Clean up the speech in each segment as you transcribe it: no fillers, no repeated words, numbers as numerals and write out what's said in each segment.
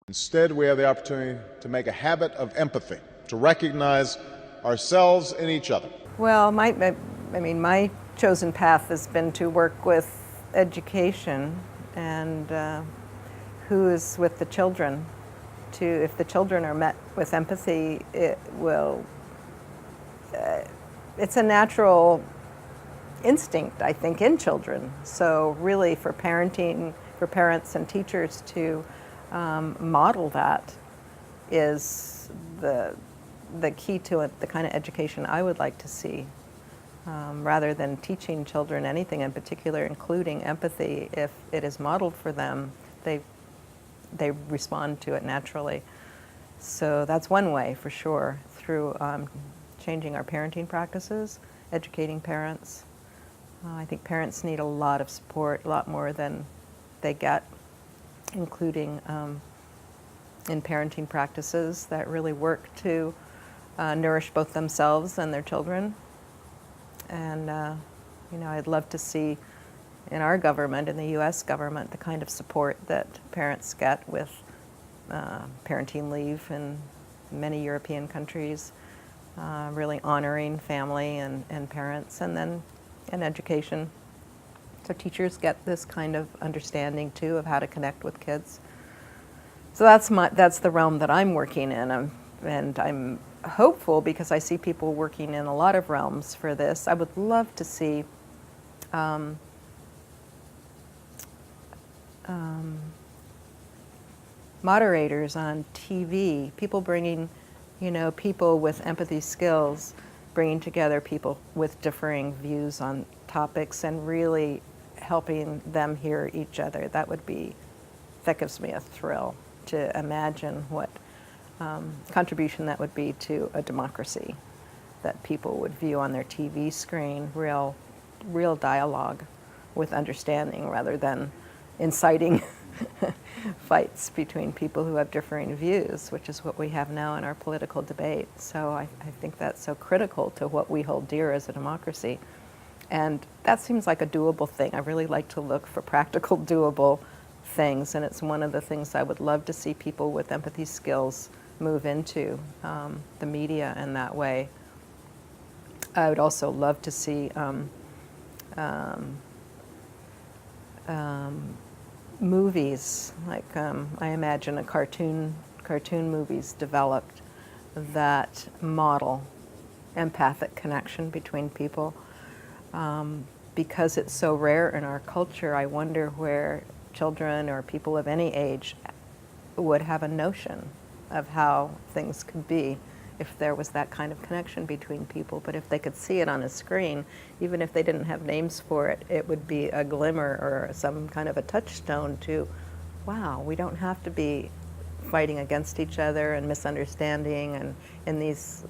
Instead, we have the opportunity to make a habit of empathy, to recognize ourselves in each other. Well, my chosen path has been to work with education and who is with the children. If the children are met with empathy, it's a natural instinct, I think, in children. So really for parents and teachers to model that is the key to it, the kind of education I would like to see. Rather than teaching children anything in particular, including empathy, if it is modeled for them, they respond to it naturally. So that's one way, for sure, through changing our parenting practices, educating parents. I think parents need a lot of support, a lot more than they get, including in parenting practices that really work to nourish both themselves and their children. And I'd love to see in our government, in the U.S. government, the kind of support that parents get with parenting leave in many European countries, really honoring family and parents, and then in education. So teachers get this kind of understanding too of how to connect with kids. So that's the realm that I'm working in, and I'm hopeful because I see people working in a lot of realms for this. I would love to see moderators on TV, people bringing, people with empathy skills, bringing together people with differing views on topics and really helping them hear each other. That gives me a thrill to imagine what contribution that would be to a democracy, that people would view on their TV screen real dialogue with understanding rather than inciting fights between people who have differing views, which is what we have now in our political debate. So I think that's so critical to what we hold dear as a democracy. And that seems like a doable thing. I really like to look for practical, doable things, and it's one of the things I would love to see people with empathy skills move into, the media in that way. I would also love to see movies, like I imagine cartoon movies developed that model empathic connection between people. Because it's so rare in our culture, I wonder where children or people of any age would have a notion of how things could be if there was that kind of connection between people. But if they could see it on a screen, even if they didn't have names for it, it would be a glimmer or some kind of a touchstone to, wow, we don't have to be fighting against each other and misunderstanding and in these,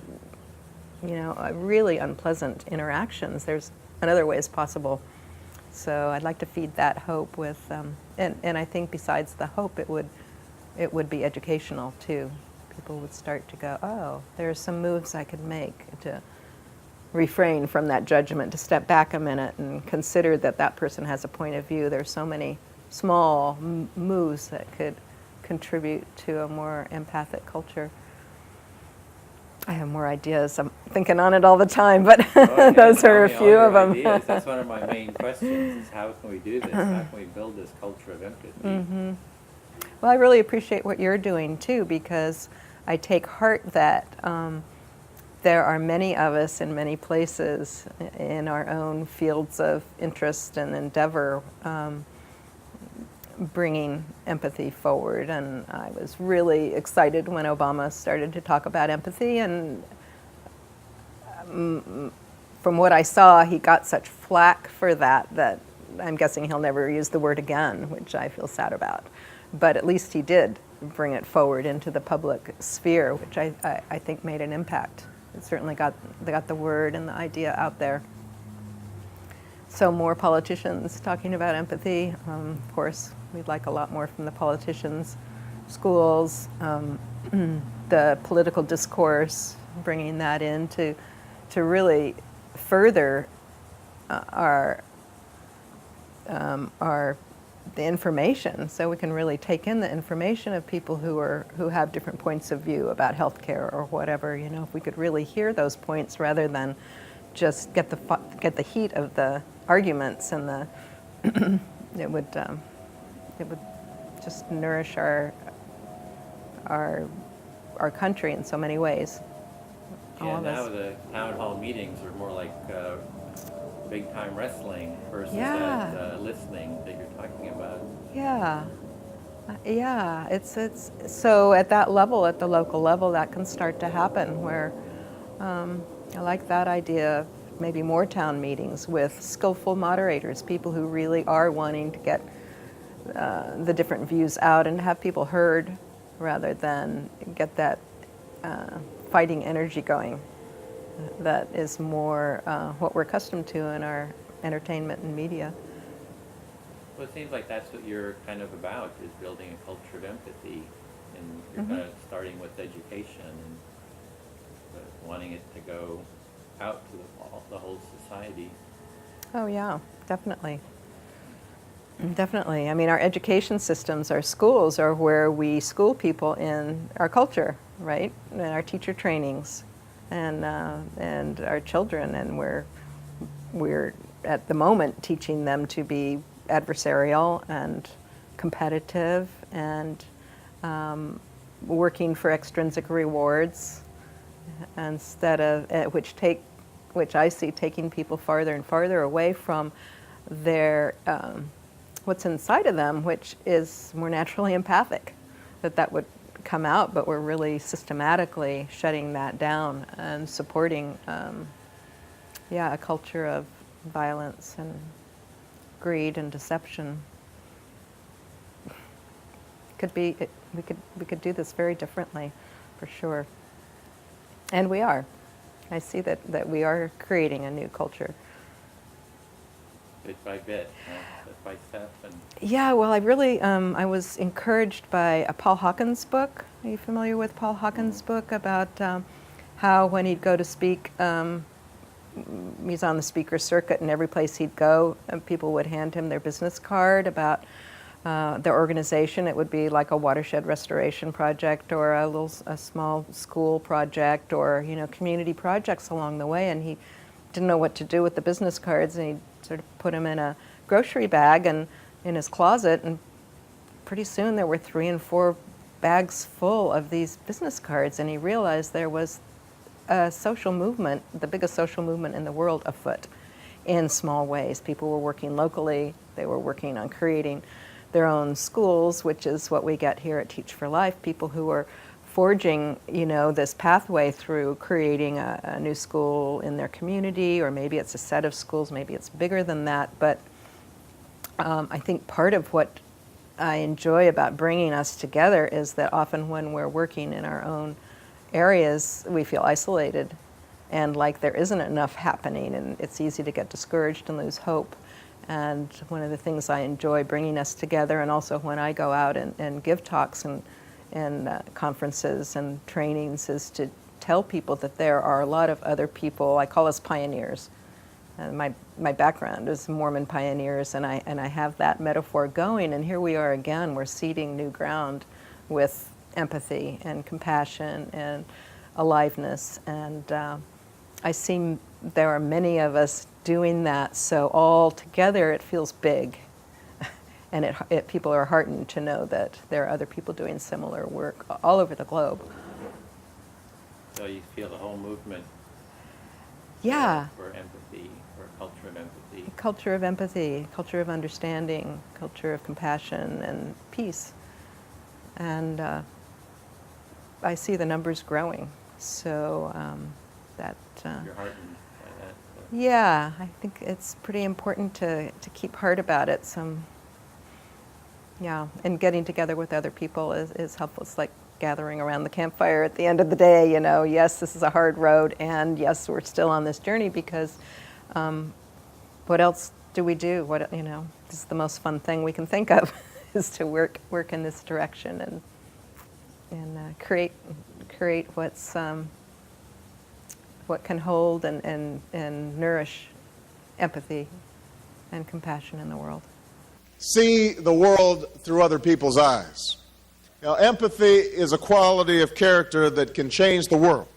really unpleasant interactions. There's another ways possible. So I'd like to feed that hope with, and I think besides the hope, it would be educational too. People would start to go, oh, there are some moves I could make to refrain from that judgment, to step back a minute and consider that person has a point of view. There's so many small moves that could contribute to a more empathic culture. I have more ideas. I'm thinking on it all the time, but those are a few of them. Ideas. That's one of my main questions, is how can we do this? How can we build this culture of empathy? Mm-hmm. Well, I really appreciate what you're doing too, because I take heart that there are many of us in many places in our own fields of interest and endeavor bringing empathy forward. And I was really excited when Obama started to talk about empathy, and from what I saw, he got such flack for that I'm guessing he'll never use the word again, which I feel sad about. But at least he did bring it forward into the public sphere, which I think made an impact. It certainly got the word and the idea out there. So more politicians talking about empathy. Of course, we'd like a lot more from the politicians, schools, the political discourse, bringing that in to really further our the information, so we can really take in the information of people who have different points of view about healthcare or whatever. You know, if we could really hear those points rather than just get the heat of the arguments and the it would just nourish our country in so many ways. All Yeah, of now us. the town hall meetings are more like big time wrestling versus Yeah. that listening that you're talking about. Yeah. Yeah, it's so at that level, at the local level, that can start to happen where I like that idea of maybe more town meetings with skillful moderators, people who really are wanting to get the different views out and have people heard rather than get that fighting energy going. That is more what we're accustomed to in our entertainment and media. Well, it seems like that's what you're kind of about, is building a culture of empathy, and you're kind of starting with education and wanting it to go out to the whole society. Oh yeah, definitely. Definitely. I mean, our education systems, our schools are where we school people in our culture, right? And our teacher trainings, and our children, and we're at the moment teaching them to be adversarial and competitive and working for extrinsic rewards instead of which I see taking people farther and farther away from their what's inside of them, which is more naturally empathic. That would come out, but we're really systematically shutting that down and supporting a culture of violence and greed and deception. We could do this very differently, for sure. And we are. I see that we are creating a new culture. Bit by bit, step by step. And Yeah, well, I was encouraged by a Paul Hawkins book. Are you familiar with Paul Hawkins' book about how when he'd go to speak, he's on the speaker circuit, and every place he'd go, people would hand him their business card about their organization. It would be like a watershed restoration project or a small school project or community projects along the way, and he didn't know what to do with the business cards, and he sort of put them in a grocery bag and in his closet, and pretty soon there were 3 and 4 bags full of these business cards, and he realized there was a social movement, the biggest social movement in the world, afoot in small ways. People were working locally, they were working on creating their own schools, which is what we get here at Teach for Life, people who are forging, this pathway through creating a new school in their community, or maybe it's a set of schools, maybe it's bigger than that. But I think part of what I enjoy about bringing us together is that often when we're working in our own areas, we feel isolated and like there isn't enough happening, and it's easy to get discouraged and lose hope. And one of the things I enjoy bringing us together, and also when I go out and give talks and conferences and trainings, is to tell people that there are a lot of other people. I call us pioneers. And my background is Mormon pioneers, and I have that metaphor going. And here we are again. We're seeding new ground with empathy and compassion and aliveness. And I see there are many of us doing that. So all together, it feels big. And people are heartened to know that there are other people doing similar work all over the globe. so you feel the whole movement Yeah. for empathy, for a culture of empathy. Culture of empathy, culture of understanding, culture of compassion and peace. And I see the numbers growing. So that... You're heartened by that. So. Yeah, I think it's pretty important to keep heart about it. And getting together with other people is helpful. It's like gathering around the campfire at the end of the day, yes, this is a hard road, and yes, we're still on this journey because what else do we do? This is the most fun thing we can think of is to work in this direction and create what's what can hold and nourish empathy and compassion in the world. see the world through other people's eyes. Now, empathy is a quality of character that can change the world.